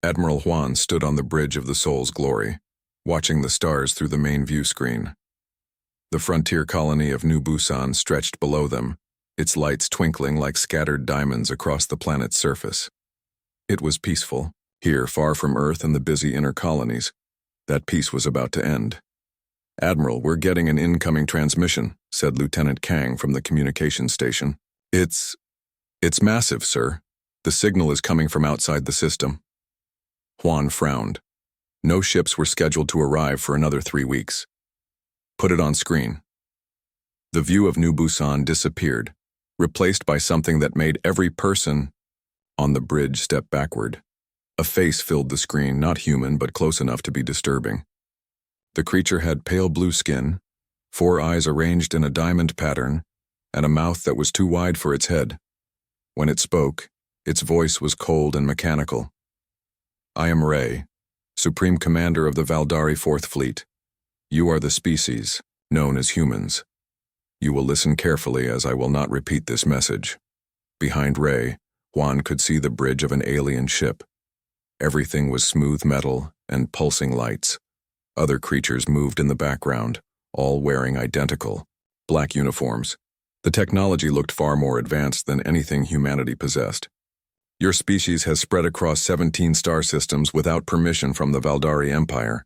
Admiral Juan stood on the bridge of the Soul's Glory, watching the stars through the main view screen. The frontier colony of New Busan stretched below them, its lights twinkling like scattered diamonds across the planet's surface. It was peaceful, here far from Earth and the busy inner colonies. That peace was about to end. "Admiral, we're getting an incoming transmission," said Lieutenant Kang from the communications station. It's massive, sir. The signal is coming from outside the system." Juan frowned. No ships were scheduled to arrive for another 3 weeks. "Put it on screen." The view of New Busan disappeared, replaced by something that made every person on the bridge step backward. A face filled the screen, not human but close enough to be disturbing. The creature had pale blue skin, 4 eyes arranged in a diamond pattern, and a mouth that was too wide for its head. When it spoke, its voice was cold and mechanical. "I am Ray, Supreme Commander of the Valdari 4th Fleet. You are the species, known as humans. You will listen carefully as I will not repeat this message." Behind Ray, Juan could see the bridge of an alien ship. Everything was smooth metal and pulsing lights. Other creatures moved in the background, all wearing identical, black uniforms. The technology looked far more advanced than anything humanity possessed. "Your species has spread across 17 star systems without permission from the Valdari Empire.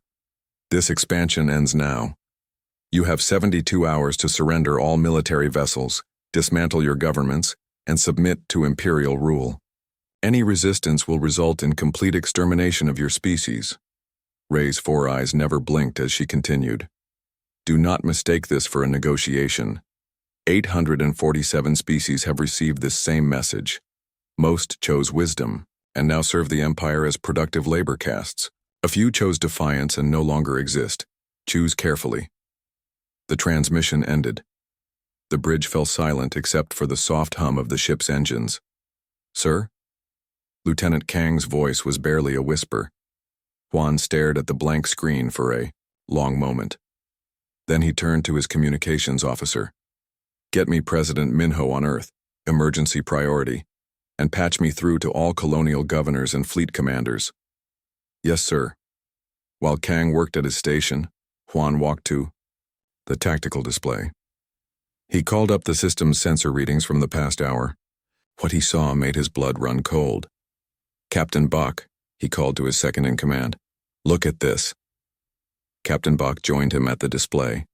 This expansion ends now. You have 72 hours to surrender all military vessels, dismantle your governments, and submit to imperial rule. Any resistance will result in complete extermination of your species." Ray's 4 eyes never blinked as she continued. "Do not mistake this for a negotiation. 847 species have received this same message. Most chose wisdom, and now serve the Empire as productive labor castes. A few chose defiance and no longer exist. Choose carefully." The transmission ended. The bridge fell silent except for the soft hum of the ship's engines. "Sir?" Lieutenant Kang's voice was barely a whisper. Juan stared at the blank screen for a long moment. Then he turned to his communications officer. "Get me President Minho on Earth, emergency priority, and patch me through to all colonial governors and fleet commanders." "Yes, sir." While Kang worked at his station, Juan walked to the tactical display. He called up the system's sensor readings from the past hour. What he saw made his blood run cold. "Captain Bach," he called to his second-in-command. "Look at this." Captain Bach joined him at the display.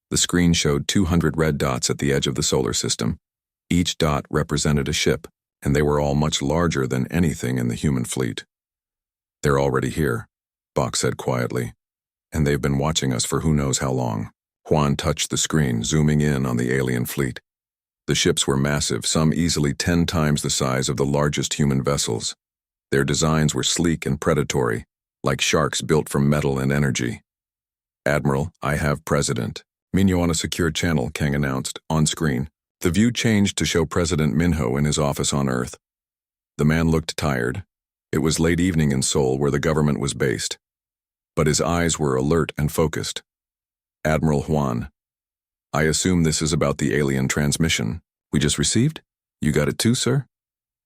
The screen showed 200 red dots at the edge of the solar system. Each dot represented a ship, and they were all much larger than anything in the human fleet. "They're already here," Bach said quietly, "and they've been watching us for who knows how long." Juan touched the screen, zooming in on the alien fleet. The ships were massive, some easily 10 times the size of the largest human vessels. Their designs were sleek and predatory, like sharks built from metal and energy. "Admiral, I have President Minho on a secure channel," Kang announced, on screen. The view changed to show President Minho in his office on Earth. The man looked tired. It was late evening in Seoul, where the government was based. But his eyes were alert and focused. "Admiral Juan, I assume this is about the alien transmission we just received? You got it too, sir?"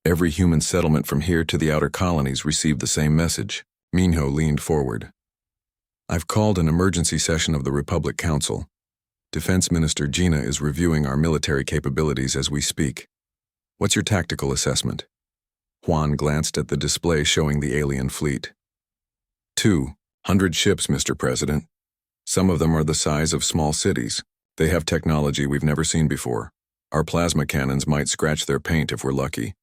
"Every human settlement from here to the outer colonies received the same message." Minho leaned forward. "I've called an emergency session of the Republic Council. Defense Minister Gina is reviewing our military capabilities as we speak. What's your tactical assessment?" Juan glanced at the display showing the alien fleet. 200 ships, Mr. President. Some of them are the size of small cities. They have technology we've never seen before. Our plasma cannons might scratch their paint if we're lucky.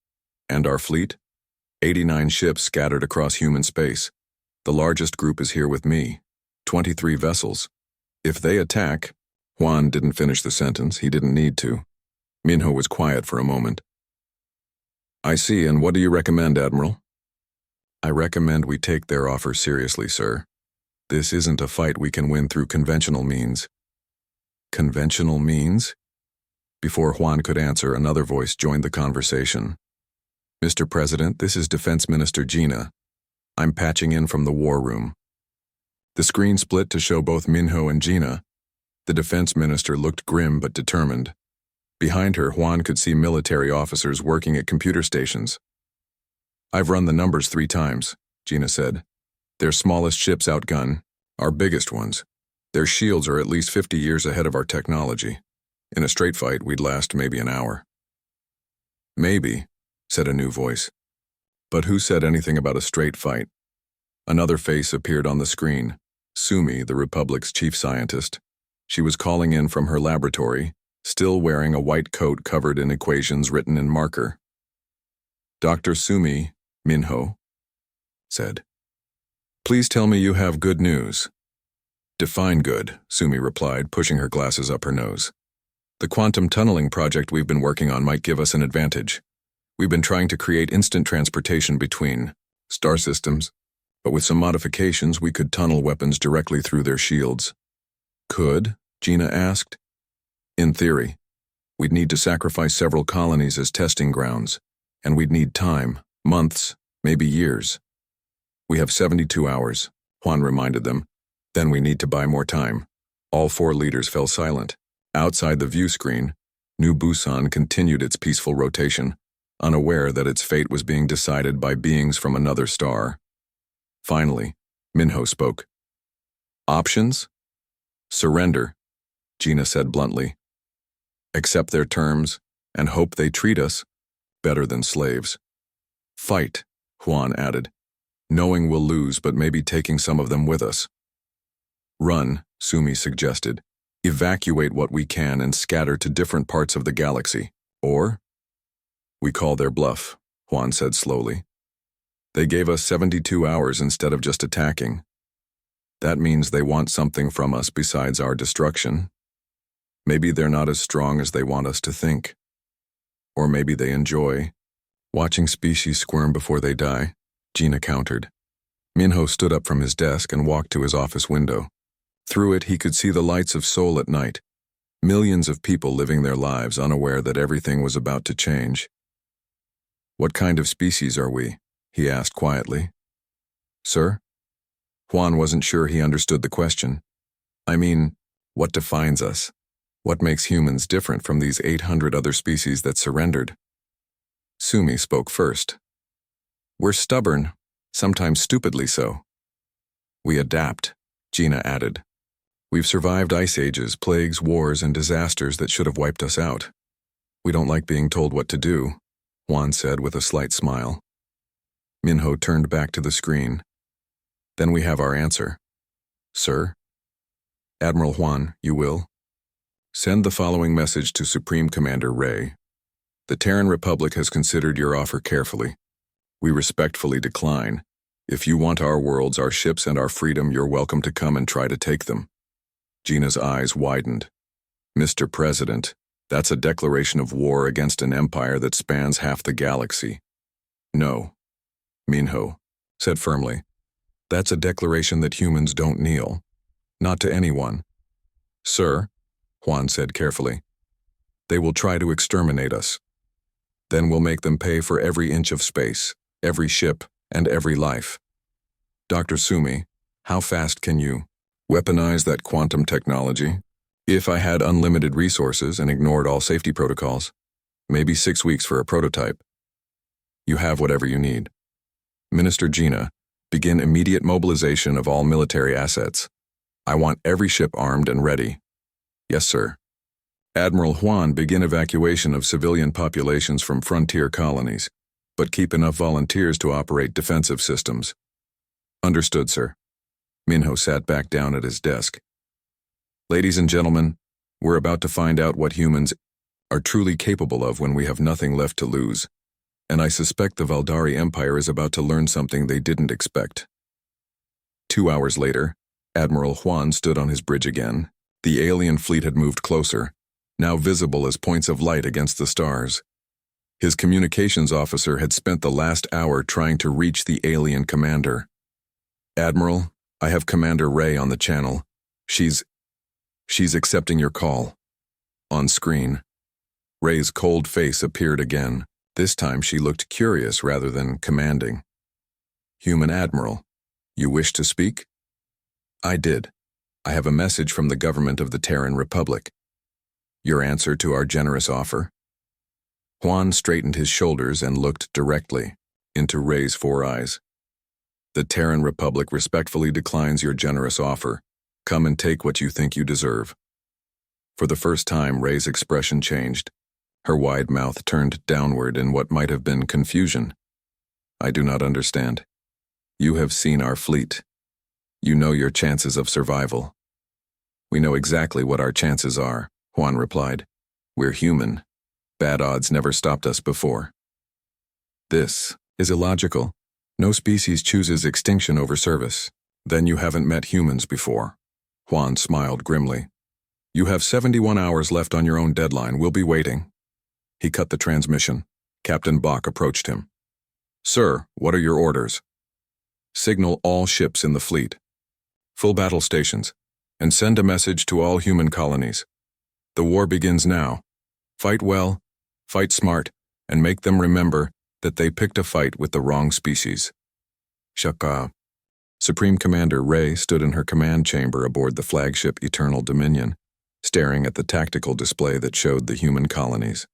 And our fleet? 89 ships scattered across human space. The largest group is here with me. 23 vessels. If they attack..." Juan didn't finish the sentence. He didn't need to. Minho was quiet for a moment. "I see, and what do you recommend, Admiral?" "I recommend we take their offer seriously, sir. This isn't a fight we can win through conventional means." "Conventional means?" Before Juan could answer, another voice joined the conversation. "Mr. President, this is Defense Minister Gina. I'm patching in from the war room." The screen split to show both Minho and Gina. The defense minister looked grim but determined. Behind her, Juan could see military officers working at computer stations. "I've run the numbers 3 times. Gina said. Their smallest ships outgun our biggest ones. Their shields are at least 50 years ahead of our technology. In a straight fight, we'd last maybe an hour. Maybe, said a new voice. But who said anything about a straight fight? Another face appeared on the screen. Sumi, the Republic's chief scientist. She was calling in from her laboratory, still wearing a white coat covered in equations written in marker. Dr. Sumi, Minho said. Please tell me you have good news. Define good, Sumi replied, pushing her glasses up her nose. The quantum tunneling project we've been working on might give us an advantage. We've been trying to create instant transportation between star systems, but with some modifications we could tunnel weapons directly through their shields. Could? Gina asked. In theory. We'd need to sacrifice several colonies as testing grounds, and we'd need time, months, maybe years. We have 72 hours, Juan reminded them. Then we need to buy more time. All 4 leaders fell silent. Outside the view screen, New Busan continued its peaceful rotation, unaware that its fate was being decided by beings from another star. Finally, Minho spoke. Options? Surrender, Gina said bluntly. Accept their terms and hope they treat us better than slaves. Fight, Juan added, knowing we'll lose but maybe taking some of them with us. Run, Sumi suggested. Evacuate what we can and scatter to different parts of the galaxy. Or? We call their bluff, Juan said slowly. They gave us 72 hours instead of just attacking. That means they want something from us besides our destruction. Maybe they're not as strong as they want us to think. Or maybe they enjoy watching species squirm before they die, Gina countered. Minho stood up from his desk and walked to his office window. Through it, he could see the lights of Seoul at night. Millions of people living their lives unaware that everything was about to change. What kind of species are we? He asked quietly. Sir? Juan wasn't sure he understood the question. I mean, what defines us? What makes humans different from these 800 other species that surrendered? Sumi spoke first. We're stubborn, sometimes stupidly so. We adapt, Gina added. We've survived ice ages, plagues, wars, and disasters that should have wiped us out. We don't like being told what to do, Juan said with a slight smile. Minho turned back to the screen. Then we have our answer. Sir? Admiral Juan, you will? Send the following message to Supreme Commander Ray. The Terran Republic has considered your offer carefully. We respectfully decline. If you want our worlds, our ships, and our freedom, you're welcome to come and try to take them. Gina's eyes widened. Mr. President, that's a declaration of war against an empire that spans half the galaxy. No, Minho said firmly. That's a declaration that humans don't kneel. Not to anyone. Sir, Juan said carefully, they will try to exterminate us. Then we'll make them pay for every inch of space, every ship, and every life. Dr. Sumi, how fast can you weaponize that quantum technology? If I had unlimited resources and ignored all safety protocols, maybe 6 weeks for a prototype. You have whatever you need. Minister Gina, begin immediate mobilization of all military assets. I want every ship armed and ready. Yes, sir. Admiral Juan, begin evacuation of civilian populations from frontier colonies, but keep enough volunteers to operate defensive systems. Understood, sir. Minho sat back down at his desk. Ladies and gentlemen, we're about to find out what humans are truly capable of when we have nothing left to lose, and I suspect the Valdari Empire is about to learn something they didn't expect. 2 hours later, Admiral Juan stood on his bridge again. The alien fleet had moved closer, now visible as points of light against the stars. His communications officer had spent the last hour trying to reach the alien commander. Admiral, I have Commander Ray on the channel. She's accepting your call. On screen, Ray's cold face appeared again. This time she looked curious rather than commanding. Human Admiral, you wish to speak? I did. I have a message from the government of the Terran Republic. Your answer to our generous offer? Juan straightened his shoulders and looked directly into Ray's 4 eyes. The Terran Republic respectfully declines your generous offer. Come and take what you think you deserve. For the first time, Ray's expression changed. Her wide mouth turned downward in what might have been confusion. I do not understand. You have seen our fleet. You know your chances of survival. We know exactly what our chances are, Juan replied. We're human. Bad odds never stopped us before. This is illogical. No species chooses extinction over service. Then you haven't met humans before. Juan smiled grimly. You have 71 hours left on your own deadline. We'll be waiting. He cut the transmission. Captain Bach approached him. Sir, what are your orders? Signal all ships in the fleet. Full battle stations. And send a message to all human colonies. The war begins now. Fight well, fight smart, and make them remember that they picked a fight with the wrong species. Shaka. Supreme Commander Ray stood in her command chamber aboard the flagship Eternal Dominion, staring at the tactical display that showed the human colonies.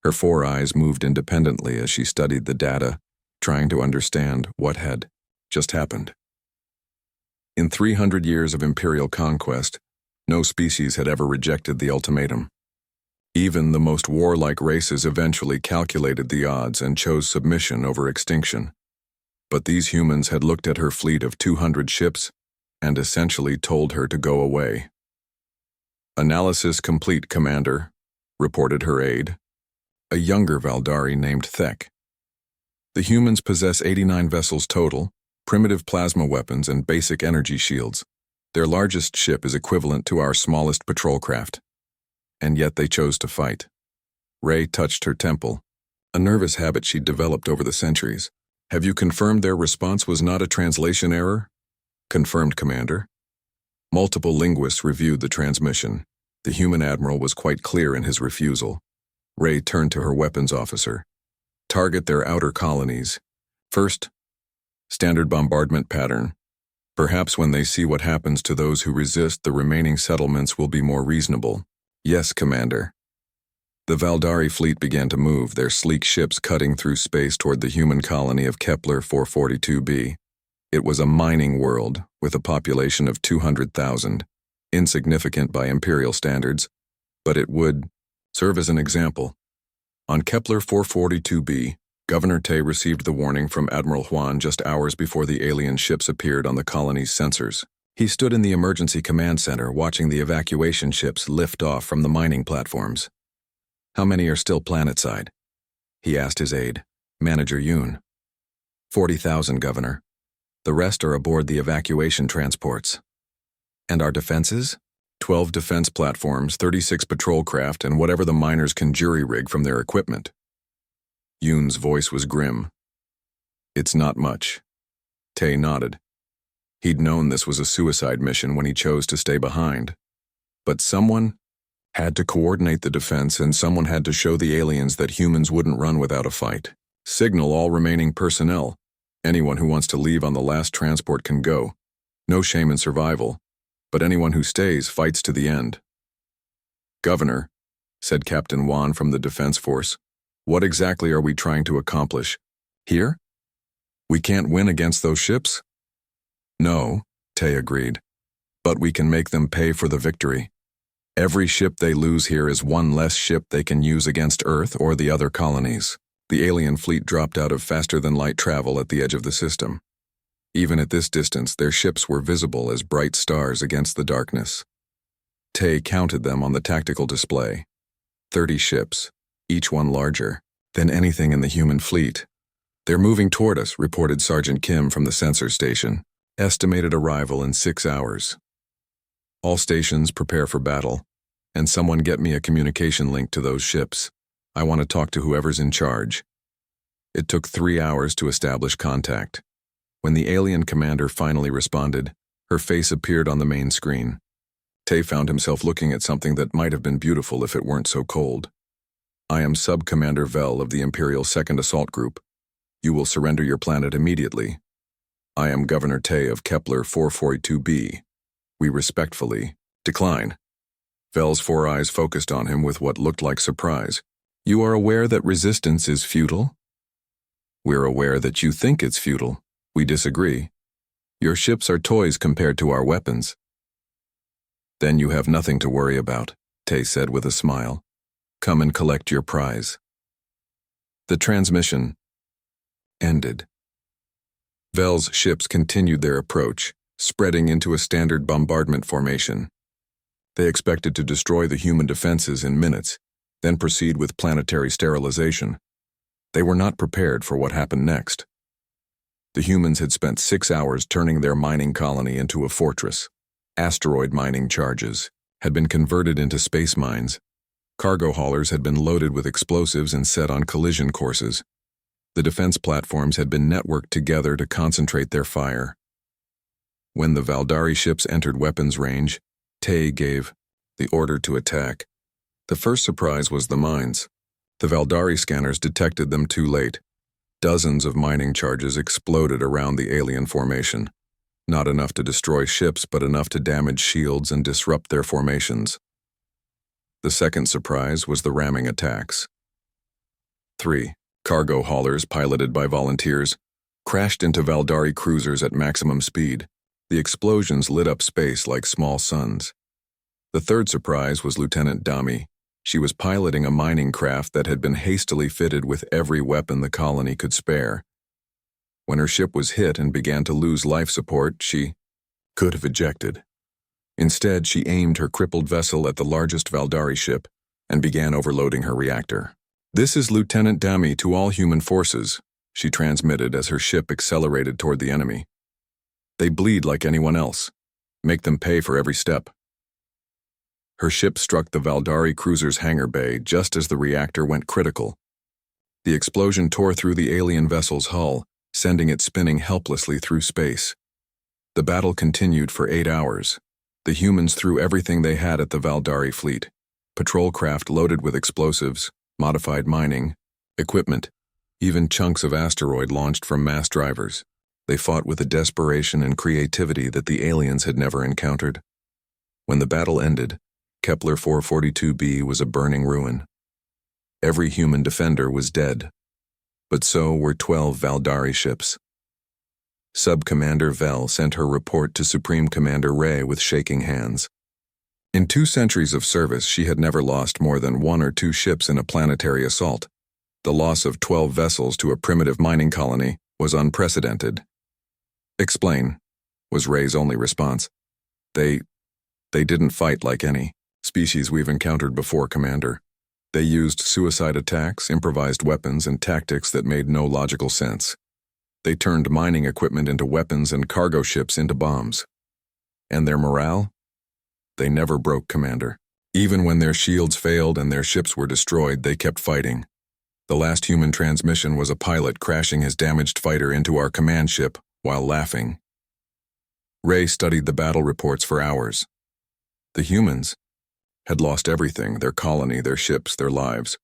Her four eyes moved independently as she studied the data, trying to understand what had just happened. In 300 years of imperial conquest, no species had ever rejected the ultimatum. Even the most warlike races eventually calculated the odds and chose submission over extinction. But these humans had looked at her fleet of 200 ships and essentially told her to go away. Analysis complete, Commander, reported her aide, a younger Valdari named Thek. The humans possess 89 vessels total, primitive plasma weapons, and basic energy shields. Their largest ship is equivalent to our smallest patrol craft. And yet they chose to fight. Ray touched her temple, a nervous habit she'd developed over the centuries. Have you confirmed their response was not a translation error? Confirmed, Commander. Multiple linguists reviewed the transmission. The human admiral was quite clear in his refusal. Ray turned to her weapons officer. Target their outer colonies. First, standard bombardment pattern. Perhaps when they see what happens to those who resist, the remaining settlements will be more reasonable. Yes, Commander. The Valdari fleet began to move, their sleek ships cutting through space toward the human colony of Kepler 442b. It was a mining world, with a population of 200,000, insignificant by imperial standards, but it would serve as an example. On Kepler 442b, Governor Tay received the warning from Admiral Juan just hours before the alien ships appeared on the colony's sensors. He stood in the emergency command center watching the evacuation ships lift off from the mining platforms. How many are still planetside? He asked his aide, Manager Yoon. 40,000, Governor. The rest are aboard the evacuation transports. And our defenses? 12 defense platforms, 36 patrol craft, and whatever the miners can jury-rig from their equipment. Yoon's voice was grim. It's not much. Tay nodded. He'd known this was a suicide mission when he chose to stay behind. But someone had to coordinate the defense, and someone had to show the aliens that humans wouldn't run without a fight. Signal all remaining personnel. Anyone who wants to leave on the last transport can go. No shame in survival, but anyone who stays fights to the end. Governor, said Captain Juan from the Defense Force, what exactly are we trying to accomplish? Here? We can't win against those ships? No, Tay agreed, but we can make them pay for the victory. Every ship they lose here is one less ship they can use against Earth or the other colonies. The alien fleet dropped out of faster-than-light travel at the edge of the system. Even at this distance, their ships were visible as bright stars against the darkness. Tay counted them on the tactical display. 30 ships, each one larger than anything in the human fleet. They're moving toward us, reported Sergeant Kim from the sensor station. Estimated arrival in 6 hours. All stations prepare for battle, and someone get me a communication link to those ships. I want to talk to whoever's in charge. It took 3 hours to establish contact. When the alien commander finally responded, her face appeared on the main screen. Tay found himself looking at something that might have been beautiful if it weren't so cold. I am Sub-Commander Vel of the Imperial 2nd Assault Group. You will surrender your planet immediately. I am Governor Tay of Kepler 442b. We respectfully decline. Vel's four eyes focused on him with what looked like surprise. You are aware that resistance is futile? We're aware that you think it's futile. We disagree. Your ships are toys compared to our weapons. Then you have nothing to worry about, Tay said with a smile. Come and collect your prize. The transmission ended. Vel's ships continued their approach, spreading into a standard bombardment formation. They expected to destroy the human defenses in minutes, then proceed with planetary sterilization. They were not prepared for what happened next. The humans had spent 6 hours turning their mining colony into a fortress. Asteroid mining charges had been converted into space mines. Cargo haulers had been loaded with explosives and set on collision courses. The defense platforms had been networked together to concentrate their fire. When the Valdari ships entered weapons range, Tay gave the order to attack. The first surprise was the mines. The Valdari scanners detected them too late. Dozens of mining charges exploded around the alien formation. Not enough to destroy ships, but enough to damage shields and disrupt their formations. The second surprise was the ramming attacks. 3 cargo haulers piloted by volunteers crashed into Valdari cruisers at maximum speed. The explosions lit up space like small suns. The third surprise was Lieutenant Dami. She was piloting a mining craft that had been hastily fitted with every weapon the colony could spare. When her ship was hit and began to lose life support, she could have ejected. Instead, she aimed her crippled vessel at the largest Valdari ship and began overloading her reactor. "This is Lieutenant Dami to all human forces," she transmitted as her ship accelerated toward the enemy. "They bleed like anyone else. Make them pay for every step." Her ship struck the Valdari cruiser's hangar bay just as the reactor went critical. The explosion tore through the alien vessel's hull, sending it spinning helplessly through space. The battle continued for 8 hours. The humans threw everything they had at the Valdari fleet: patrol craft loaded with explosives, modified mining, equipment, even chunks of asteroid launched from mass drivers. They fought with a desperation and creativity that the aliens had never encountered. When the battle ended, Kepler 442b was a burning ruin. Every human defender was dead, but so were 12 Valdari ships. Sub-Commander Vel sent her report to Supreme Commander Ray with shaking hands. In 2 centuries of service, she had never lost more than 1 or 2 ships in a planetary assault. The loss of 12 vessels to a primitive mining colony was unprecedented. "Explain," was Ray's only response. They didn't fight like any species we've encountered before, Commander. They used suicide attacks, improvised weapons, and tactics that made no logical sense. They turned mining equipment into weapons and cargo ships into bombs. And their morale? They never broke, Commander. Even when their shields failed and their ships were destroyed, they kept fighting. The last human transmission was a pilot crashing his damaged fighter into our command ship while laughing. Ray studied the battle reports for hours. The humans had lost everything: their colony, their ships, their lives.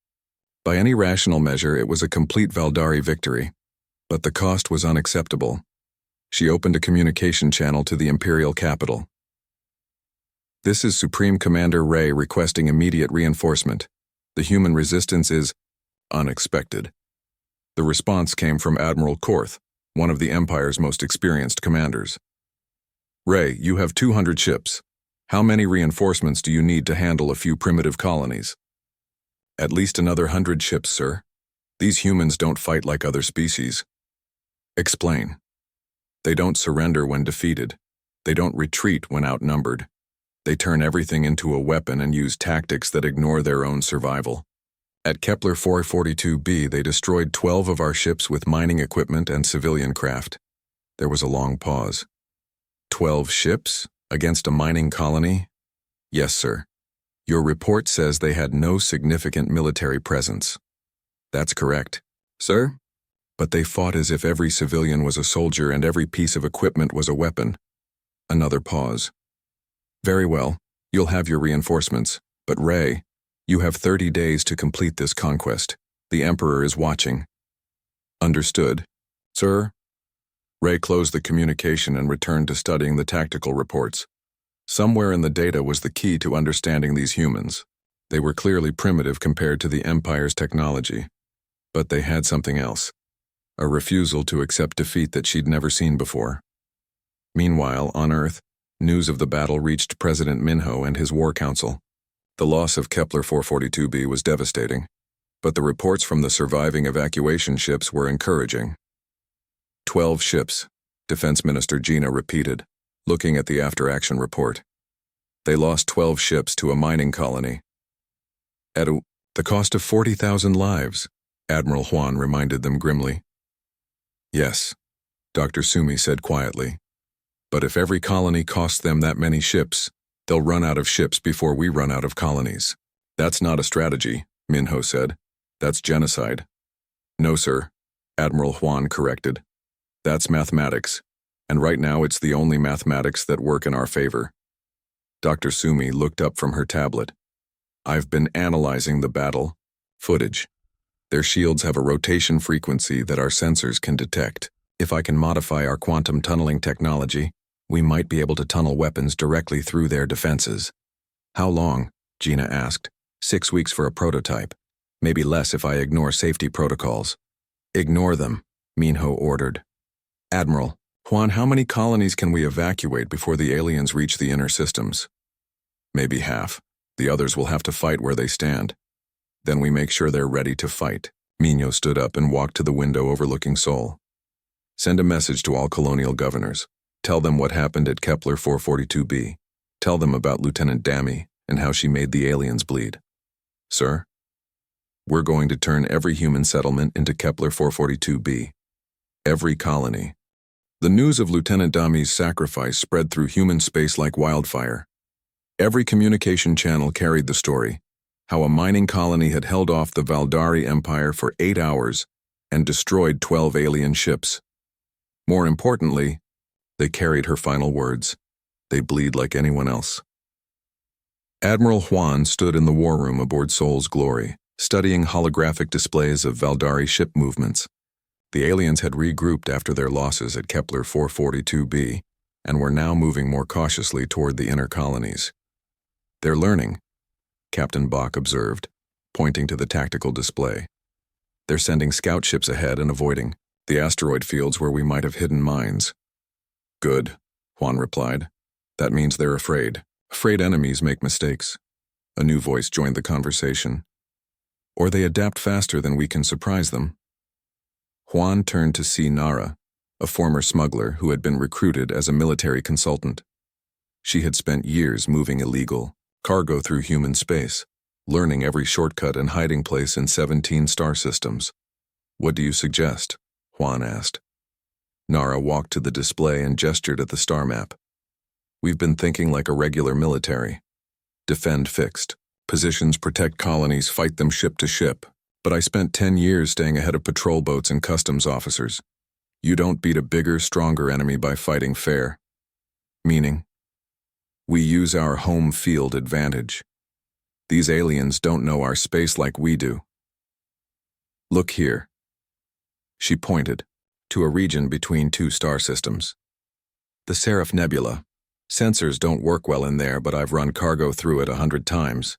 By any rational measure, it was a complete Valdari victory, but the cost was unacceptable. She opened a communication channel to the Imperial capital. "This is Supreme Commander Ray requesting immediate reinforcement. The human resistance is unexpected." The response came from Admiral Korth, one of the Empire's most experienced commanders. "Ray, you have 200 ships. How many reinforcements do you need to handle a few primitive colonies?" "At least another 100 ships, sir. These humans don't fight like other species." "Explain." "They don't surrender when defeated. They don't retreat when outnumbered. They turn everything into a weapon and use tactics that ignore their own survival. At Kepler 442b, they destroyed 12 of our ships with mining equipment and civilian craft." There was a long pause. 12 ships? Against a mining colony? "Yes, sir. Your report says they had no significant military presence." "That's correct." "Sir?" "But they fought as if every civilian was a soldier and every piece of equipment was a weapon." Another pause. "Very well. You'll have your reinforcements. But Ray, you have 30 days to complete this conquest. The Emperor is watching." "Understood, sir." Ray closed the communication and returned to studying the tactical reports. Somewhere in the data was the key to understanding these humans. They were clearly primitive compared to the Empire's technology, but they had something else. a refusal to accept defeat that she'd never seen before. Meanwhile, on Earth, news of the battle reached President Minho and his War Council. The loss of Kepler 442b was devastating, but the reports from the surviving evacuation ships were encouraging. 12 ships, Defense Minister Gina repeated, looking at the after-action report. They lost 12 ships to a mining colony. At the cost of 40,000 lives, Admiral Juan reminded them grimly. Yes, Dr. Sumi said quietly. But if every colony costs them that many ships, they'll run out of ships before we run out of colonies. That's not a strategy, Minho said. That's genocide. No, sir, Admiral Juan corrected. That's mathematics, and right now it's the only mathematics that work in our favor. Dr. Sumi looked up from her tablet. I've been analyzing the battle footage. Their shields have a rotation frequency that our sensors can detect. If I can modify our quantum tunneling technology, we might be able to tunnel weapons directly through their defenses. How long? Gina asked. 6 weeks for a prototype. Maybe less if I ignore safety protocols. Ignore them, Minho ordered. Admiral, Juan, how many colonies can we evacuate before the aliens reach the inner systems? Maybe half. The others will have to fight where they stand. Then we make sure they're ready to fight. Minho stood up and walked to the window overlooking Seoul. Send a message to all colonial governors. Tell them what happened at Kepler 442b. Tell them about Lieutenant Dami and how she made the aliens bleed. Sir? We're going to turn every human settlement into Kepler 442b. Every colony. The news of Lieutenant Dami's sacrifice spread through human space like wildfire. Every communication channel carried the story, how a mining colony had held off the Valdari Empire for 8 hours and destroyed 12 alien ships. More importantly, they carried her final words. They bleed like anyone else. Admiral Juan stood in the war room aboard Seoul's Glory, studying holographic displays of Valdari ship movements. The aliens had regrouped after their losses at Kepler 442b and were now moving more cautiously toward the inner colonies. They're learning, Captain Bach observed, pointing to the tactical display. They're sending scout ships ahead and avoiding the asteroid fields where we might have hidden mines. Good, Juan replied. That means they're afraid. Afraid enemies make mistakes. A new voice joined the conversation. Or they adapt faster than we can surprise them. Juan turned to see Nara, a former smuggler who had been recruited as a military consultant. She had spent years moving illegal cargo through human space, learning every shortcut and hiding place in 17 star systems. What do you suggest? Juan asked. Nara walked to the display and gestured at the star map. We've been thinking like a regular military. Defend fixed. Positions protect colonies, fight them ship to ship. But I spent 10 years staying ahead of patrol boats and customs officers. You don't beat a bigger, stronger enemy by fighting fair. Meaning? We use our home field advantage. These aliens don't know our space like we do. Look here. She pointed to a region between 2 star systems. The Seraph Nebula. Sensors don't work well in there, but I've run cargo through it 100 times.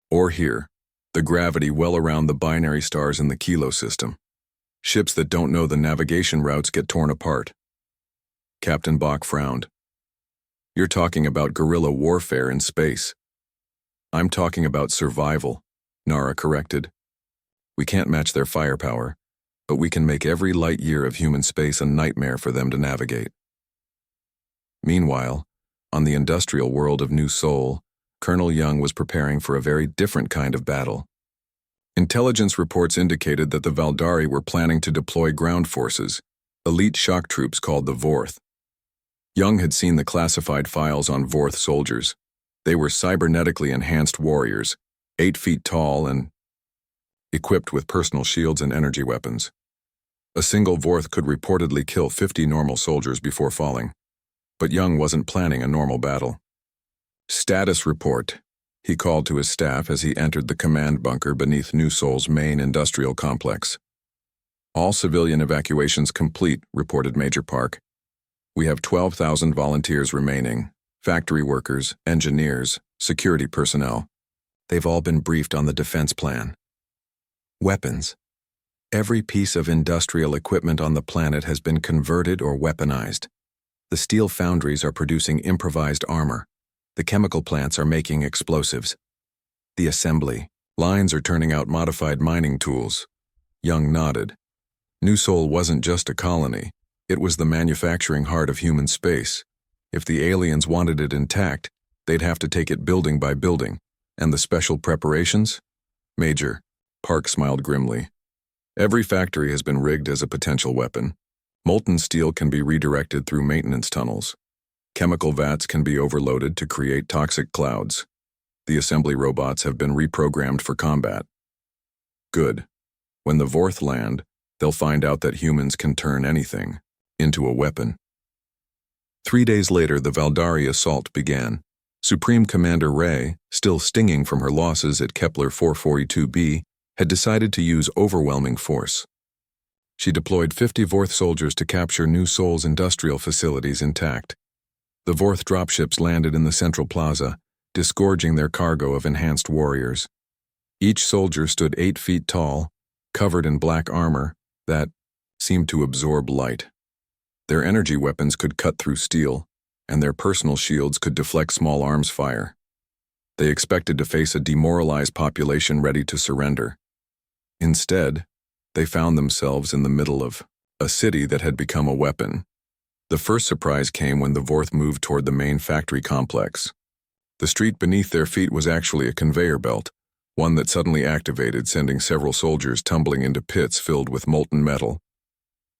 Or here, the gravity well around the binary stars in the Kilo system. Ships that don't know the navigation routes get torn apart. Captain Bach frowned. You're talking about guerrilla warfare in space. I'm talking about survival, Nara corrected. We can't match their firepower, but we can make every light year of human space a nightmare for them to navigate. Meanwhile, on the industrial world of New Seoul, Colonel Young was preparing for a very different kind of battle. Intelligence reports indicated that the Valdari were planning to deploy ground forces, elite shock troops called the Vorth. Young had seen the classified files on Vorth soldiers. They were cybernetically enhanced warriors, 8 feet tall and equipped with personal shields and energy weapons. A single Vorth could reportedly kill 50 normal soldiers before falling. But Young wasn't planning a normal battle. Status report, he called to his staff as he entered the command bunker beneath New Seoul's main industrial complex. All civilian evacuations complete, reported Major Park. We have 12,000 volunteers remaining, factory workers, engineers, security personnel. They've all been briefed on the defense plan. Weapons. Every piece of industrial equipment on the planet has been converted or weaponized. The steel foundries are producing improvised armor. The chemical plants are making explosives. The assembly lines are turning out modified mining tools. Young nodded. New Sol wasn't just a colony. It was the manufacturing heart of human space. If the aliens wanted it intact, they'd have to take it building by building. And the special preparations? Major. Park smiled grimly. Every factory has been rigged as a potential weapon. Molten steel can be redirected through maintenance tunnels. Chemical vats can be overloaded to create toxic clouds. The assembly robots have been reprogrammed for combat. Good. When the Vorth land, they'll find out that humans can turn anything into a weapon. 3 days later, the Valdari assault began. Supreme Commander Ray, still stinging from her losses at Kepler 442b, had decided to use overwhelming force. She deployed 50 Vorth soldiers to capture New Sol's industrial facilities intact. The Vorth dropships landed in the central plaza, disgorging their cargo of enhanced warriors. Each soldier stood 8 feet tall, covered in black armor that seemed to absorb light. Their energy weapons could cut through steel, and their personal shields could deflect small arms fire. They expected to face a demoralized population ready to surrender. Instead, they found themselves in the middle of a city that had become a weapon. The first surprise came when the Vorth moved toward the main factory complex. The street beneath their feet was actually a conveyor belt, one that suddenly activated, sending several soldiers tumbling into pits filled with molten metal.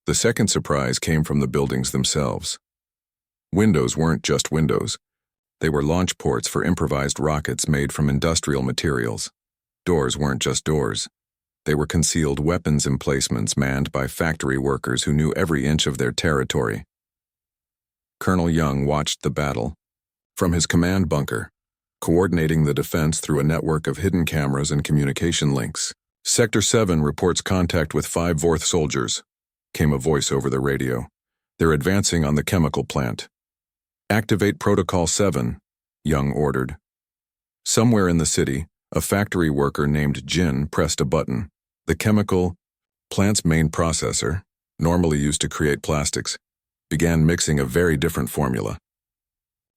The second surprise came from the buildings themselves. Windows weren't just windows. They were launch ports for improvised rockets made from industrial materials. Doors weren't just doors. They were concealed weapons emplacements manned by factory workers who knew every inch of their territory. Colonel Young watched the battle from his command bunker, coordinating the defense through a network of hidden cameras and communication links. Sector 7 reports contact with 5 Vorth soldiers, came a voice over the radio. They're advancing on the chemical plant. Activate Protocol 7, Young ordered. Somewhere in the city, a factory worker named Jin pressed a button. The chemical plant's main processor, normally used to create plastics, began mixing a very different formula.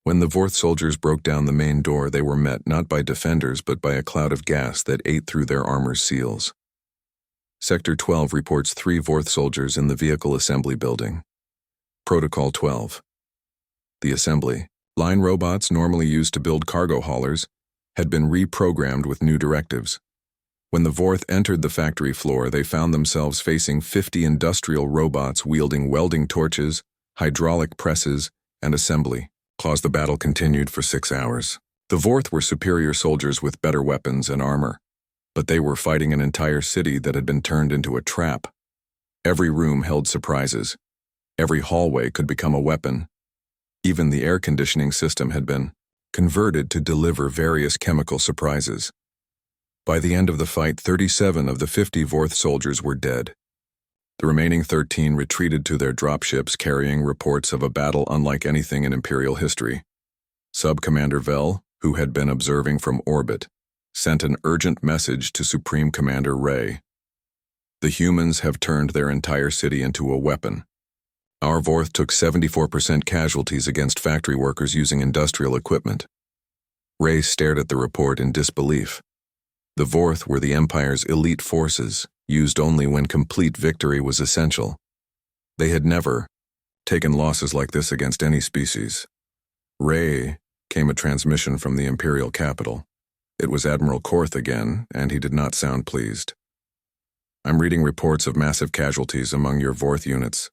When the Vorth soldiers broke down the main door, they were met not by defenders but by a cloud of gas that ate through their armor's seals. Sector 12 reports 3 Vorth soldiers in the vehicle assembly building. Protocol 12. The assembly line robots normally used to build cargo haulers had been reprogrammed with new directives. When the Vorth entered the factory floor, they found themselves facing 50 industrial robots wielding welding torches, hydraulic presses, and assembly. The battle continued for 6 hours. The Vorth were superior soldiers with better weapons and armor, but they were fighting an entire city that had been turned into a trap. Every room held surprises. Every hallway could become a weapon. Even the air conditioning system had been converted to deliver various chemical surprises. By the end of the fight, 37 of the 50 Vorth soldiers were dead. The remaining 13 retreated to their dropships carrying reports of a battle unlike anything in Imperial history. Sub-Commander Vel, who had been observing from orbit, sent an urgent message to Supreme Commander Ray. The humans have turned their entire city into a weapon. Our Vorth took 74% casualties against factory workers using industrial equipment. Ray stared at the report in disbelief. The Vorth were the Empire's elite forces, used only when complete victory was essential. They had never taken losses like this against any species. Ray, came a transmission from the Imperial capital. It was Admiral Korth again, and he did not sound pleased. I'm reading reports of massive casualties among your Vorth units.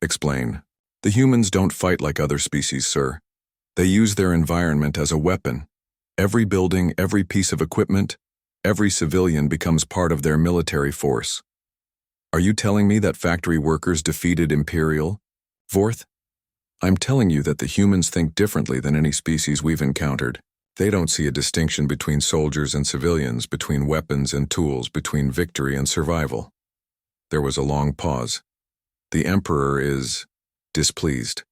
Explain. The humans don't fight like other species, sir. They use their environment as a weapon. Every building, every piece of equipment, every civilian becomes part of their military force. Are you telling me that factory workers defeated Imperial Vorth? I'm telling you that the humans think differently than any species we've encountered. They don't see a distinction between soldiers and civilians, between weapons and tools, between victory and survival. There was a long pause. The Emperor is displeased.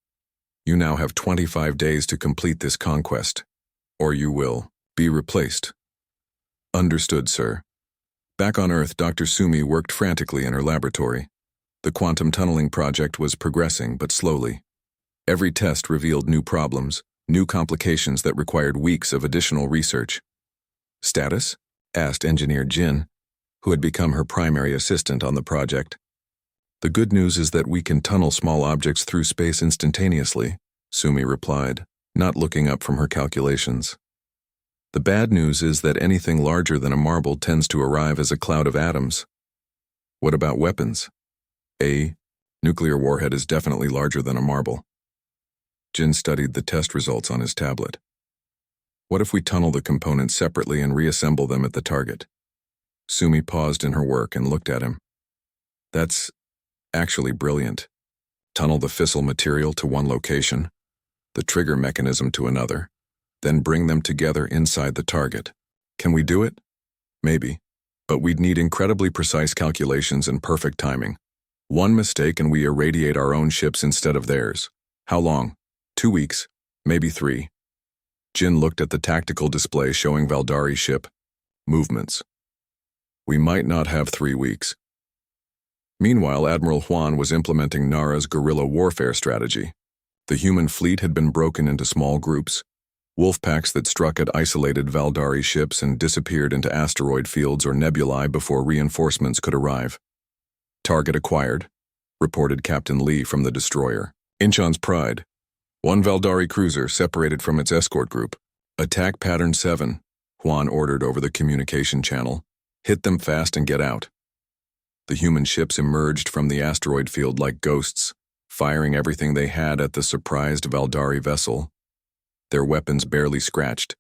You now have 25 days to complete this conquest, or you will be replaced. Understood, sir. Back on Earth, Dr. Sumi worked frantically in her laboratory. The quantum tunneling project was progressing, but slowly. Every test revealed new problems, new complications that required weeks of additional research. "Status?" asked Engineer Jin, who had become her primary assistant on the project. "The good news is that we can tunnel small objects through space instantaneously," Sumi replied, not looking up from her calculations. "The bad news is that anything larger than a marble tends to arrive as a cloud of atoms." "What about weapons?" "A nuclear warhead is definitely larger than a marble." Jin studied the test results on his tablet. "What if we tunnel the components separately and reassemble them at the target?" Sumi paused in her work and looked at him. "That's actually brilliant. Tunnel the fissile material to one location, the trigger mechanism to another, then bring them together inside the target. Can we do it? Maybe. But we'd need incredibly precise calculations and perfect timing. One mistake and we irradiate our own ships instead of theirs. How long? 2 weeks, maybe 3. Jin looked at the tactical display showing Valdari's ship. Movements. "We might not have 3 weeks. Meanwhile, Admiral Huan was implementing Nara's guerrilla warfare strategy. The human fleet had been broken into small groups, wolf packs that struck at isolated Valdari ships and disappeared into asteroid fields or nebulae before reinforcements could arrive. "Target acquired," reported Captain Lee from the destroyer. "Incheon's Pride. 1 Valdari cruiser separated from its escort group. Attack pattern 7, Huan ordered over the communication channel. "Hit them fast and get out." The human ships emerged from the asteroid field like ghosts, firing everything they had at the surprised Valdari vessel. Their weapons barely scratched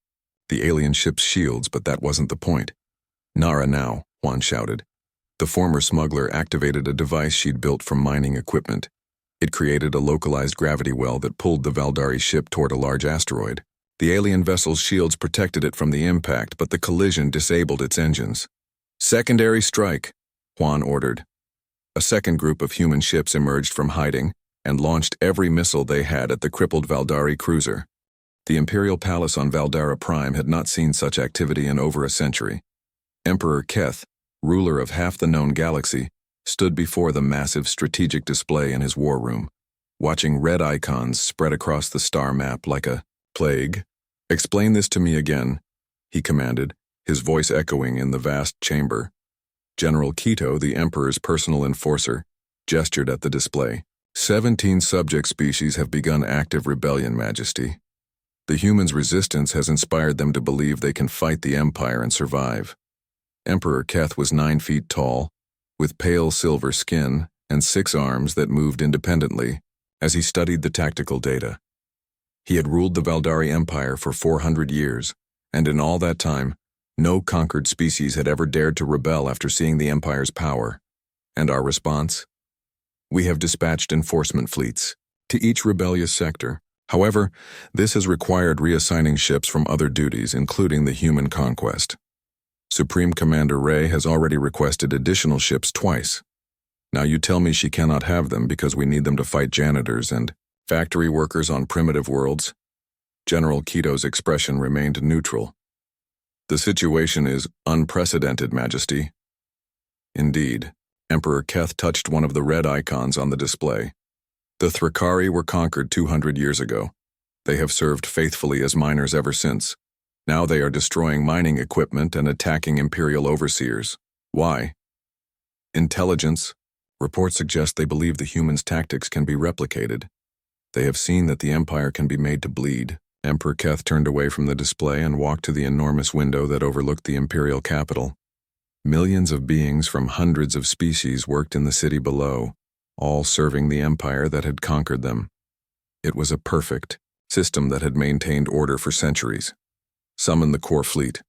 the alien ship's shields, but that wasn't the point. "Nara now," Huan shouted. The former smuggler activated a device she'd built from mining equipment. It created a localized gravity well that pulled the Valdari ship toward a large asteroid. The alien vessel's shields protected it from the impact, but the collision disabled its engines. "Secondary strike," Huan ordered. A second group of human ships emerged from hiding and launched every missile they had at the crippled Valdari cruiser. The Imperial Palace on Valdara Prime had not seen such activity in over a century. Emperor Keth, ruler of half the known galaxy, stood before the massive strategic display in his war room, watching red icons spread across the star map like a plague. "Explain this to me again," he commanded, his voice echoing in the vast chamber. General Quito, the Emperor's personal enforcer, gestured at the display. 17 subject species have begun active rebellion, Majesty. The humans' resistance has inspired them to believe they can fight the Empire and survive." Emperor Keth was 9 feet tall, with pale silver skin and 6 arms that moved independently as he studied the tactical data. He had ruled the Valdari Empire for 400 years, and in all that time, no conquered species had ever dared to rebel after seeing the Empire's power. And our response? We have dispatched enforcement fleets to each rebellious sector. However, this has required reassigning ships from other duties, including the human conquest. Supreme Commander Ray has already requested additional ships twice. Now you tell me she cannot have them because we need them to fight janitors and factory workers on primitive worlds? General Quito's expression remained neutral. "The situation is unprecedented, Majesty." Indeed. Emperor Keth touched one of the red icons on the display. "The Thrakari were conquered 200 years ago. They have served faithfully as miners ever since. Now they are destroying mining equipment and attacking Imperial overseers. Why? Intelligence. Reports suggest they believe the humans' tactics can be replicated. They have seen that the Empire can be made to bleed." Emperor Keth turned away from the display and walked to the enormous window that overlooked the Imperial capital. Millions of beings from hundreds of species worked in the city below, all serving the Empire that had conquered them. It was a perfect system that had maintained order for centuries. "Summon the core fleet,"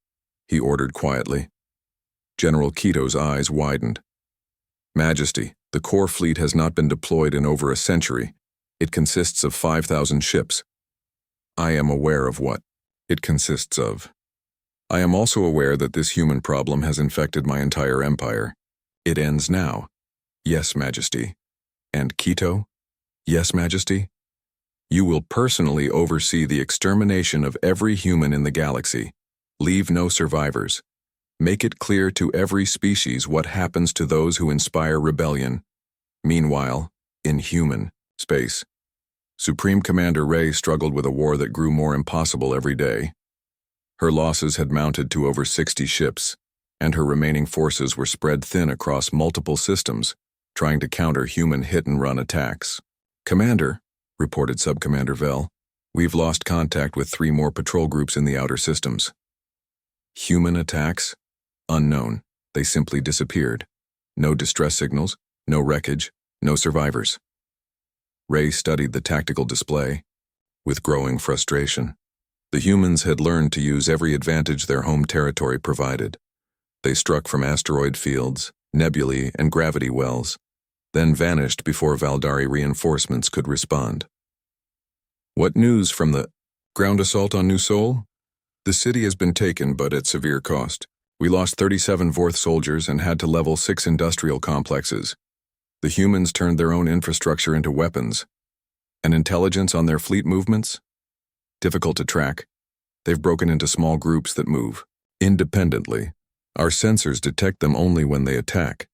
he ordered quietly. General Quito's eyes widened. "Majesty, the core fleet has not been deployed in over a century. It consists of 5,000 ships. I am aware of what it consists of. I am also aware that this human problem has infected my entire empire. It ends now." "Yes, Majesty." "And Quito?" "Yes, Majesty." "You will personally oversee the extermination of every human in the galaxy. Leave no survivors. Make it clear to every species what happens to those who inspire rebellion. Meanwhile, in human space, Supreme Commander Rey struggled with a war that grew more impossible every day. Her losses had mounted to over 60 ships, and her remaining forces were spread thin across multiple systems, trying to counter human hit-and-run attacks. "Commander," reported Subcommander Vel, "we've lost contact with 3 more patrol groups in the outer systems." Human attacks? Unknown. They simply disappeared. No distress signals, no wreckage, no survivors. Rey studied the tactical display with growing frustration. The humans had learned to use every advantage their home territory provided. They struck from asteroid fields, nebulae, and gravity wells, then vanished before Valdari reinforcements could respond. "What news from the ground assault on New Sol? The city has been taken, but at severe cost. We lost 37 Vorth soldiers and had to level 6 industrial complexes. The humans turned their own infrastructure into weapons. And intelligence on their fleet movements? Difficult to track. They've broken into small groups that move independently. Our sensors detect them only when they attack."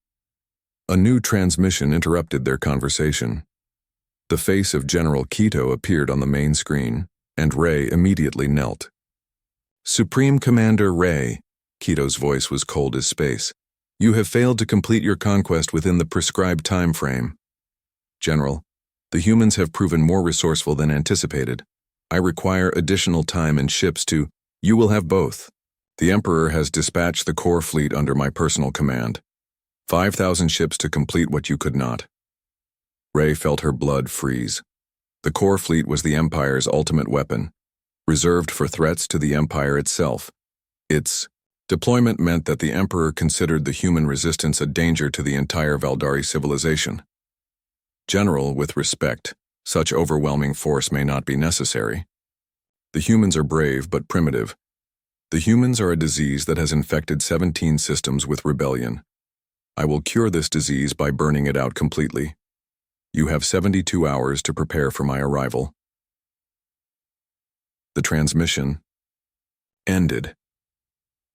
A new transmission interrupted their conversation. The face of General Quito appeared on the main screen, and Rey immediately knelt. "Supreme Commander Rey," Quito's voice was cold as space, "you have failed to complete your conquest within the prescribed time frame. General, the humans have proven more resourceful than anticipated. I require additional time and ships to— You will have both. The Emperor has dispatched the core fleet under my personal command. 5,000 ships to complete what you could not." Rey felt her blood freeze. The core fleet was the Empire's ultimate weapon, reserved for threats to the Empire itself. Its deployment meant that the Emperor considered the human resistance a danger to the entire Valdari civilization. "General, with respect, such overwhelming force may not be necessary. The humans are brave but primitive. The humans are a disease that has infected 17 systems with rebellion. I will cure this disease by burning it out completely. You have 72 hours to prepare for my arrival." The transmission ended.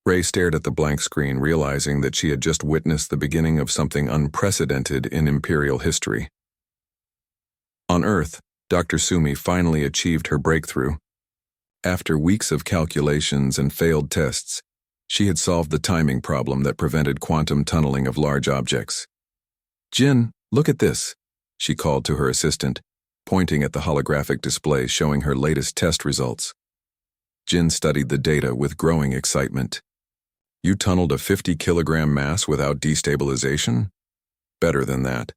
Rey stared at the blank screen, realizing that she had just witnessed the beginning of something unprecedented in Imperial history. On Earth, Dr. Sumi finally achieved her breakthrough. After weeks of calculations and failed tests, she had solved the timing problem that prevented quantum tunneling of large objects. "Jin, look at this," she called to her assistant, pointing at the holographic display showing her latest test results. Jin studied the data with growing excitement. "You tunneled a 50-kilogram mass without destabilization? Better than that.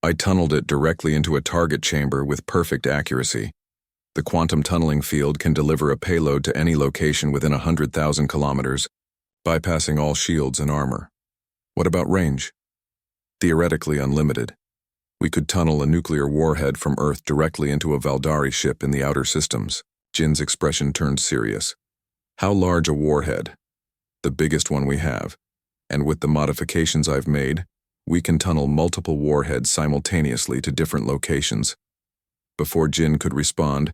I tunneled it directly into a target chamber with perfect accuracy. The quantum tunneling field can deliver a payload to any location within 100,000 kilometers, bypassing all shields and armor. What about range? Theoretically unlimited. We could tunnel a nuclear warhead from Earth directly into a Valdari ship in the outer systems." Jin's expression turned serious. "How large a warhead?" "The biggest one we have. And with the modifications I've made, we can tunnel multiple warheads simultaneously to different locations." Before Jin could respond,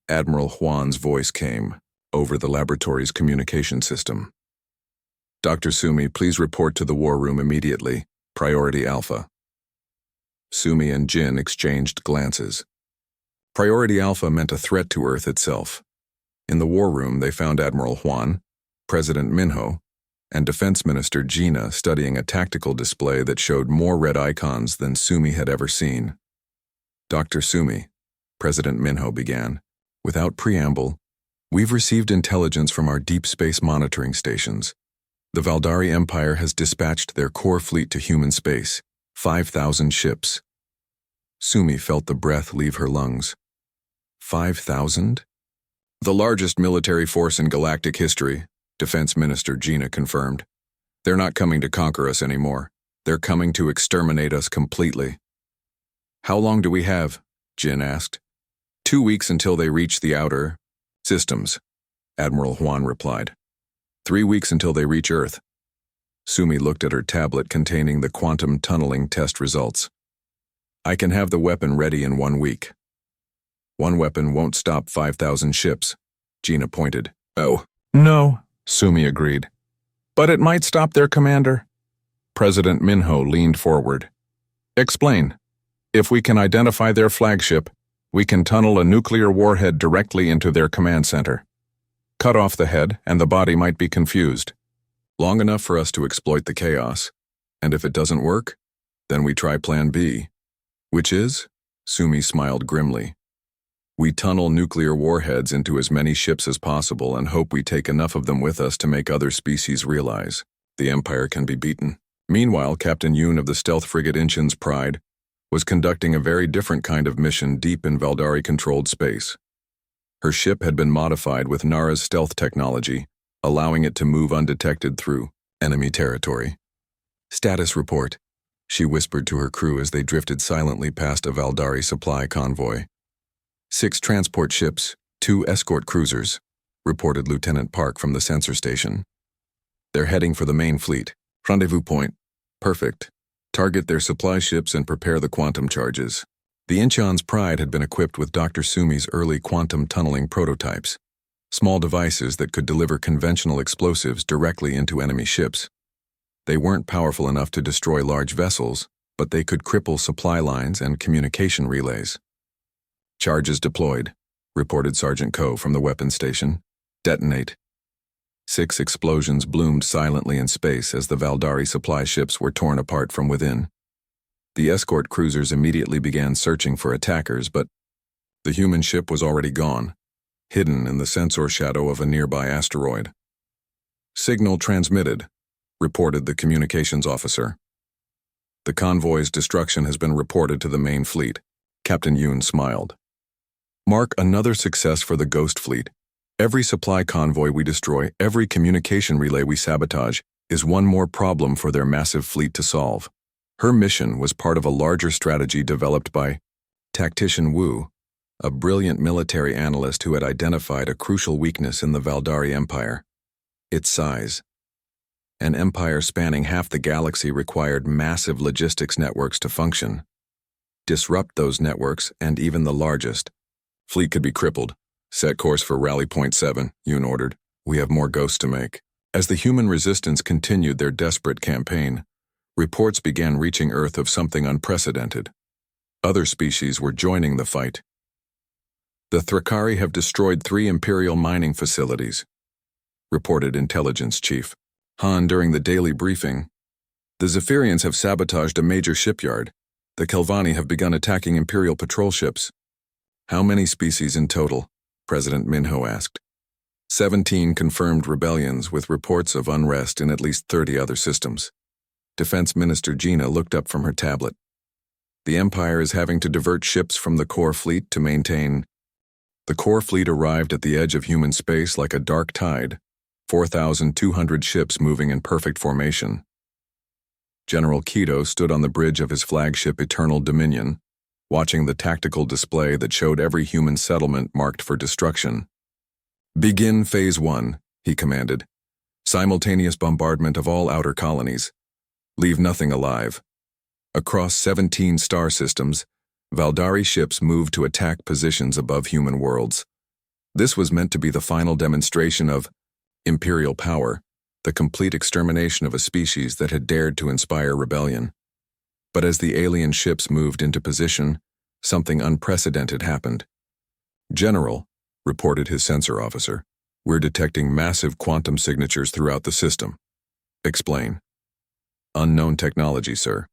Admiral Juan's voice came over the laboratory's communication system. "Dr. Sumi, please report to the war room immediately. Priority Alpha." Sumi and Jin exchanged glances. Priority Alpha meant a threat to Earth itself. In the war room, they found Admiral Juan, President Minho, and Defense Minister Gina studying a tactical display that showed more red icons than Sumi had ever seen. "Dr. Sumi," President Minho began, without preamble, "we've received intelligence from our deep space monitoring stations. The Valdari Empire has dispatched their core fleet to human space, 5,000 ships." Sumi felt the breath leave her lungs. 5,000? "The largest military force in galactic history," Defense Minister Gina confirmed. "They're not coming to conquer us anymore. They're coming to exterminate us completely." "How long do we have?" Jin asked. 2 weeks until they reach the outer systems," Admiral Juan replied. 3 weeks until they reach Earth." Sumi looked at her tablet containing the quantum tunneling test results. "I can have the weapon ready in 1 week." "One weapon won't stop 5,000 ships," Gina pointed. "Oh, no," Sumi agreed. But it might stop their commander. President Minho leaned forward. Explain. If we can identify their flagship, we can tunnel a nuclear warhead directly into their command center. Cut off the head, and the body might be confused. Long enough for us to exploit the chaos. And if it doesn't work, then we try Plan B. Which is? Sumi smiled grimly. We tunnel nuclear warheads into as many ships as possible and hope we take enough of them with us to make other species realize the Empire can be beaten. Meanwhile, Captain Yoon of the stealth frigate Inchin's Pride was conducting a very different kind of mission deep in Valdari-controlled space. Her ship had been modified with Nara's stealth technology, allowing it to move undetected through enemy territory. Status report, she whispered to her crew as they drifted silently past a Valdari supply convoy. 6 transport ships, 2 escort cruisers, reported Lieutenant Park from the sensor station. They're heading for the main fleet. Rendezvous point. Perfect. Target their supply ships and prepare the quantum charges. The Inchin's Pride had been equipped with Dr. Sumi's early quantum tunneling prototypes, small devices that could deliver conventional explosives directly into enemy ships. They weren't powerful enough to destroy large vessels, but they could cripple supply lines and communication relays. Charges deployed, reported Sergeant Ko from the weapons station. Detonate. 6 explosions bloomed silently in space as the Valdari supply ships were torn apart from within. The escort cruisers immediately began searching for attackers, but the human ship was already gone, hidden in the sensor shadow of a nearby asteroid. Signal transmitted, reported the communications officer. The convoy's destruction has been reported to the main fleet. Captain Yoon smiled. Mark another success for the Ghost Fleet. Every supply convoy we destroy, every communication relay we sabotage, is one more problem for their massive fleet to solve. Her mission was part of a larger strategy developed by Tactician Wu, a brilliant military analyst who had identified a crucial weakness in the Valdari Empire: its size. An empire spanning half the galaxy required massive logistics networks to function. Disrupt those networks, and even the largest. Fleet could be crippled. Set course for Rally Point 7, Yoon ordered. We have more ghosts to make. As the human resistance continued their desperate campaign, reports began reaching Earth of something unprecedented. Other species were joining the fight. The Thrakari have destroyed 3 Imperial mining facilities, reported Intelligence Chief Han during the daily briefing. The Zephyrians have sabotaged a major shipyard. The Kelvani have begun attacking Imperial patrol ships. How many species in total? President Minho asked. 17 confirmed rebellions with reports of unrest in at least 30 other systems. Defense Minister Gina looked up from her tablet. The Empire is having to divert ships from the core fleet to maintain. The core fleet arrived at the edge of human space like a dark tide, 4,200 ships moving in perfect formation. General Kido stood on the bridge of his flagship Eternal Dominion, watching the tactical display that showed every human settlement marked for destruction. Begin Phase 1, he commanded. Simultaneous bombardment of all outer colonies. Leave nothing alive. Across 17 star systems, Valdari ships moved to attack positions above human worlds. This was meant to be the final demonstration of Imperial power, the complete extermination of a species that had dared to inspire rebellion. But as the alien ships moved into position, something unprecedented happened. General, reported his sensor officer, we're detecting massive quantum signatures throughout the system. Explain. Unknown technology, sir.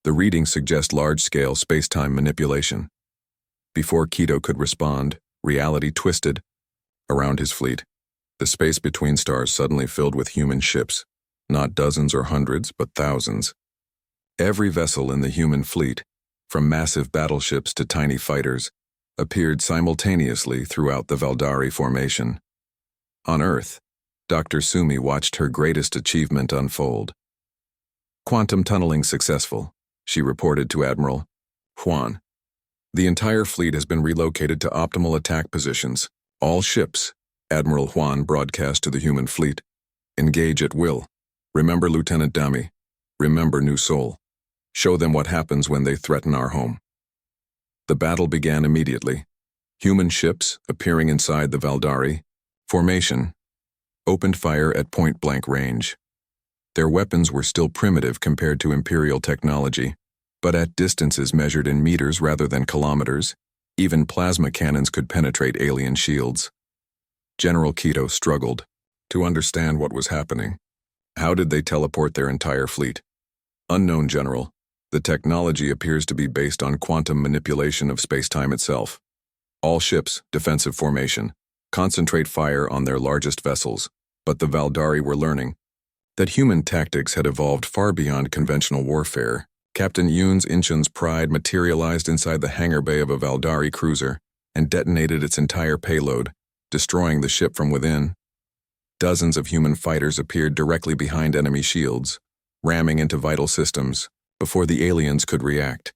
The readings suggest large-scale space-time manipulation. Before Kido could respond, reality twisted. Around his fleet, the space between stars suddenly filled with human ships, not dozens or hundreds, but thousands. Every vessel in the human fleet, from massive battleships to tiny fighters, appeared simultaneously throughout the Valdari formation. On Earth, Dr. Sumi watched her greatest achievement unfold. Quantum tunneling successful, she reported to Admiral Huan. The entire fleet has been relocated to optimal attack positions. All ships, Admiral Huan broadcast to the human fleet, engage at will. Remember Lieutenant Dami. Remember New Soul. Show them what happens when they threaten our home. The battle began immediately. Human ships, appearing inside the Valdari formation, opened fire at point-blank range. Their weapons were still primitive compared to Imperial technology, but at distances measured in meters rather than kilometers, even plasma cannons could penetrate alien shields. General Keto struggled to understand what was happening. How did they teleport their entire fleet? Unknown, General. The technology appears to be based on quantum manipulation of space-time itself. All ships, defensive formation, concentrate fire on their largest vessels, but the Valdari were learning that human tactics had evolved far beyond conventional warfare. Captain Yoon's Incheon's pride materialized inside the hangar bay of a Valdari cruiser and detonated its entire payload, destroying the ship from within. Dozens of human fighters appeared directly behind enemy shields, ramming into vital systems before the aliens could react.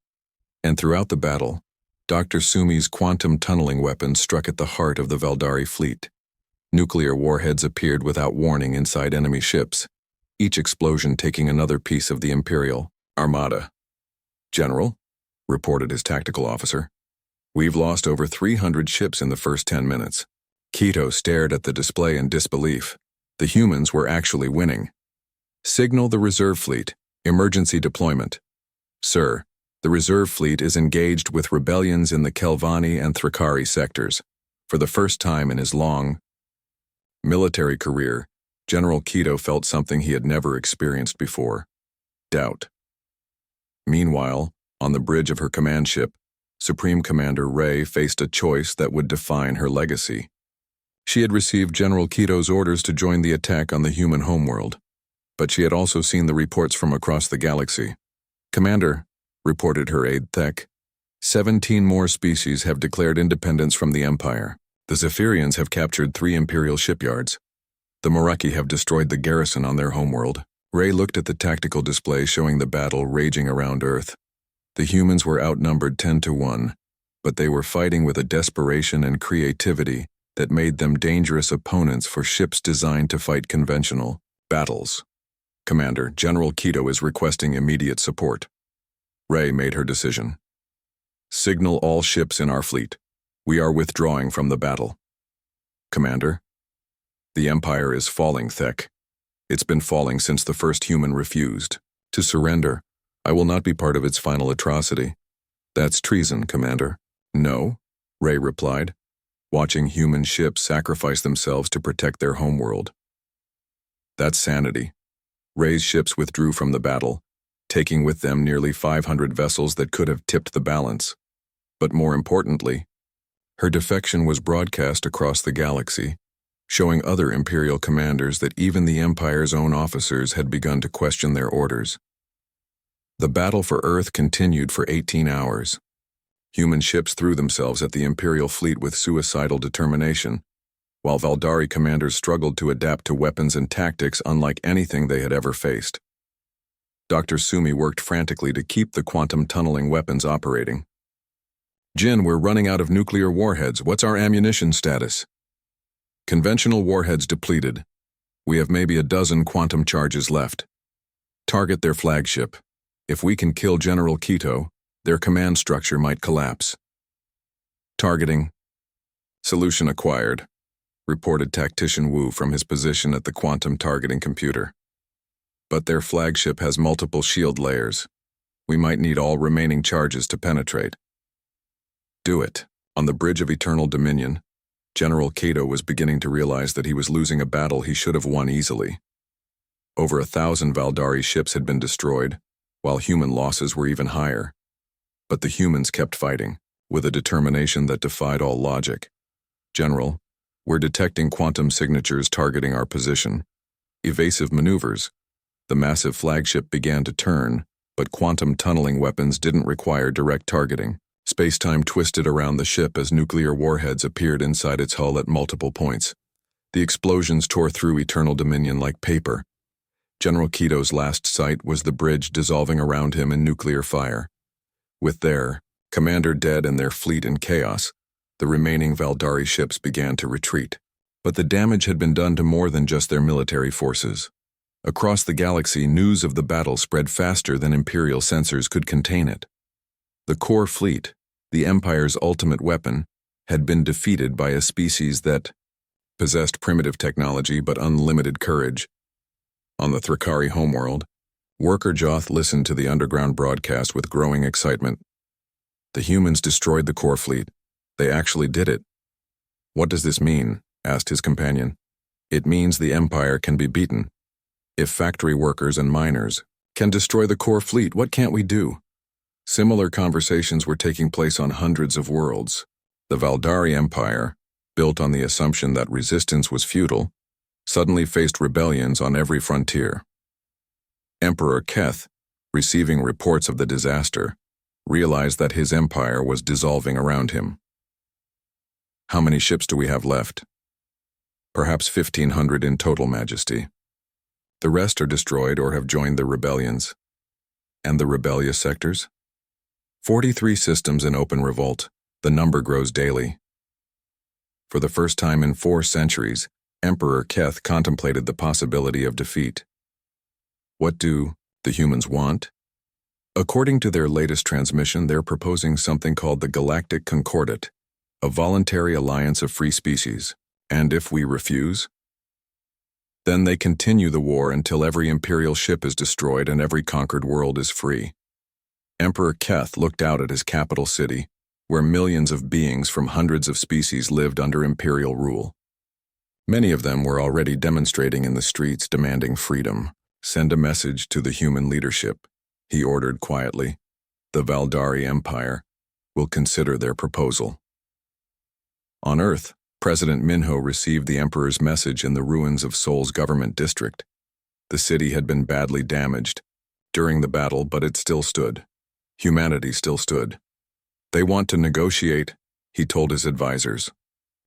And throughout the battle, Dr. Sumi's quantum tunneling weapon struck at the heart of the Valdari fleet. Nuclear warheads appeared without warning inside enemy ships, each explosion taking another piece of the Imperial Armada. General, reported his tactical officer, we've lost over 300 ships in the first 10 minutes. Keto stared at the display in disbelief. The humans were actually winning. Signal the reserve fleet. Emergency deployment. Sir, the reserve fleet is engaged with rebellions in the Kelvani and Thrakari sectors. For the first time in his long military career, General Keto felt something he had never experienced before: doubt. Meanwhile, on the bridge of her command ship, Supreme Commander Rey faced a choice that would define her legacy. She had received General Keto's orders to join the attack on the human homeworld, but she had also seen the reports from across the galaxy. Commander, reported her aide Thek, 17 more species have declared independence from the Empire. The Zephyrians have captured 3 Imperial shipyards. The Moraki have destroyed the garrison on their homeworld. Rey looked at the tactical display showing the battle raging around Earth. The humans were outnumbered 10-1, but they were fighting with a desperation and creativity that made them dangerous opponents for ships designed to fight conventional battles. Commander, General Keto is requesting immediate support. Rey made her decision. Signal all ships in our fleet. We are withdrawing from the battle. Commander, the Empire is falling, Thek. It's been falling since the first human refused to surrender. I will not be part of its final atrocity. That's treason, Commander. No, Rey replied, watching human ships sacrifice themselves to protect their homeworld. That's sanity. Rey's ships withdrew from the battle, taking with them nearly 500 vessels that could have tipped the balance. But more importantly, her defection was broadcast across the galaxy, showing other Imperial commanders that even the Empire's own officers had begun to question their orders. The battle for Earth continued for 18 hours. Human ships threw themselves at the Imperial fleet with suicidal determination, while Valdari commanders struggled to adapt to weapons and tactics unlike anything they had ever faced. Dr. Sumi worked frantically to keep the quantum tunneling weapons operating. Jin, we're running out of nuclear warheads. What's our ammunition status? Conventional warheads depleted. We have maybe a dozen quantum charges left. Target their flagship. If we can kill General Keto, their command structure might collapse. Targeting. Solution acquired, reported Tactician Wu from his position at the quantum targeting computer. But their flagship has multiple shield layers. We might need all remaining charges to penetrate. Do it. On the bridge of Eternal Dominion, General Keto was beginning to realize that he was losing a battle he should have won easily. Over 1,000 Valdari ships had been destroyed, while human losses were even higher. But the humans kept fighting, with a determination that defied all logic. General, we're detecting quantum signatures targeting our position. Evasive maneuvers. The massive flagship began to turn, but quantum tunneling weapons didn't require direct targeting. Space-time twisted around the ship as nuclear warheads appeared inside its hull at multiple points. The explosions tore through Eternal Dominion like paper. General Keto's last sight was the bridge dissolving around him in nuclear fire. With their commander dead and their fleet in chaos, the remaining Valdari ships began to retreat. But the damage had been done to more than just their military forces. Across the galaxy, news of the battle spread faster than Imperial sensors could contain it. The core fleet, the Empire's ultimate weapon, had been defeated by a species that possessed primitive technology but unlimited courage. On the Thrakari homeworld, worker Joth listened to the underground broadcast with growing excitement. The humans destroyed the core fleet. They actually did it. What does this mean? Asked his companion. It means the Empire can be beaten. If factory workers and miners can destroy the core fleet, what can't we do? Similar conversations were taking place on hundreds of worlds. The Valdari Empire, built on the assumption that resistance was futile, suddenly faced rebellions on every frontier. Emperor Keth, receiving reports of the disaster, realized that his empire was dissolving around him. How many ships do we have left? Perhaps 1,500 in total, Majesty. The rest are destroyed or have joined the rebellions. And the rebellious sectors? 43 systems in open revolt. The number grows daily. For the first time in 4 centuries, Emperor Keth contemplated the possibility of defeat. What do the humans want? According to their latest transmission, they're proposing something called the Galactic Concordat, a voluntary alliance of free species. And if we refuse? Then they continue the war until every Imperial ship is destroyed and every conquered world is free. Emperor Keth looked out at his capital city, where millions of beings from hundreds of species lived under Imperial rule. Many of them were already demonstrating in the streets demanding freedom. Send a message to the human leadership, he ordered quietly. The Valdari Empire will consider their proposal. On Earth, President Minho received the Emperor's message in the ruins of Seoul's government district. The city had been badly damaged during the battle, but it still stood. Humanity still stood. They want to negotiate, he told his advisors.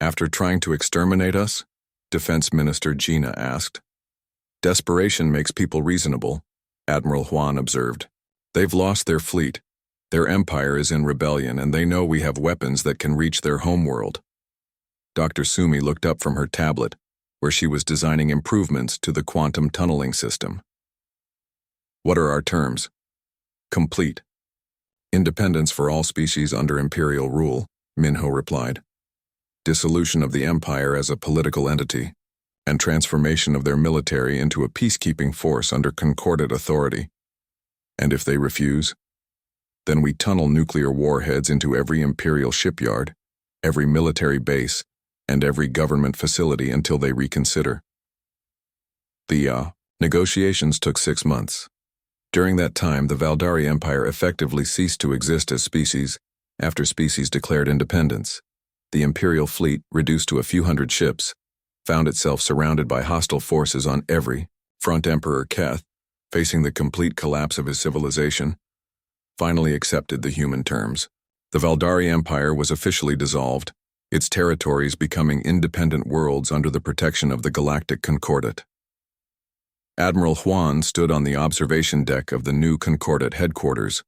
After trying to exterminate us? Defense Minister Gina asked. Desperation makes people reasonable, Admiral Huan observed. They've lost their fleet. Their empire is in rebellion, and they know we have weapons that can reach their homeworld. Dr. Sumi looked up from her tablet, where she was designing improvements to the quantum tunneling system. What are our terms? Complete. Independence for all species under imperial rule, Minho replied. Dissolution of the empire as a political entity, and transformation of their military into a peacekeeping force under concordant authority. And if they refuse? Then we tunnel nuclear warheads into every imperial shipyard, every military base, and every government facility until they reconsider. The negotiations took 6 months. During that time, the Valdari Empire effectively ceased to exist as species after species declared independence. The imperial fleet, reduced to a few hundred ships, found itself surrounded by hostile forces on every front. Emperor Keth, facing the complete collapse of his civilization, finally accepted the human terms. The Valdari Empire was officially dissolved, its territories becoming independent worlds under the protection of the Galactic Concordat. Admiral Huan stood on the observation deck of the new Concordat headquarters,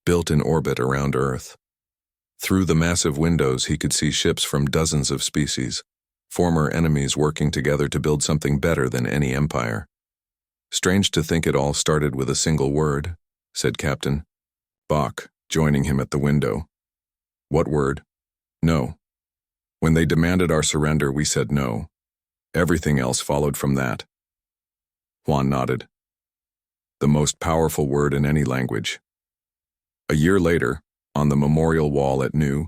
built in orbit around Earth. Through the massive windows, he could see ships from dozens of species, former enemies working together to build something better than any empire. Strange to think it all started with a single word, said Captain Bach, joining him at the window. What word? No. When they demanded our surrender, we said no. Everything else followed from that. Huan nodded. The most powerful word in any language. A year later, on the memorial wall at New,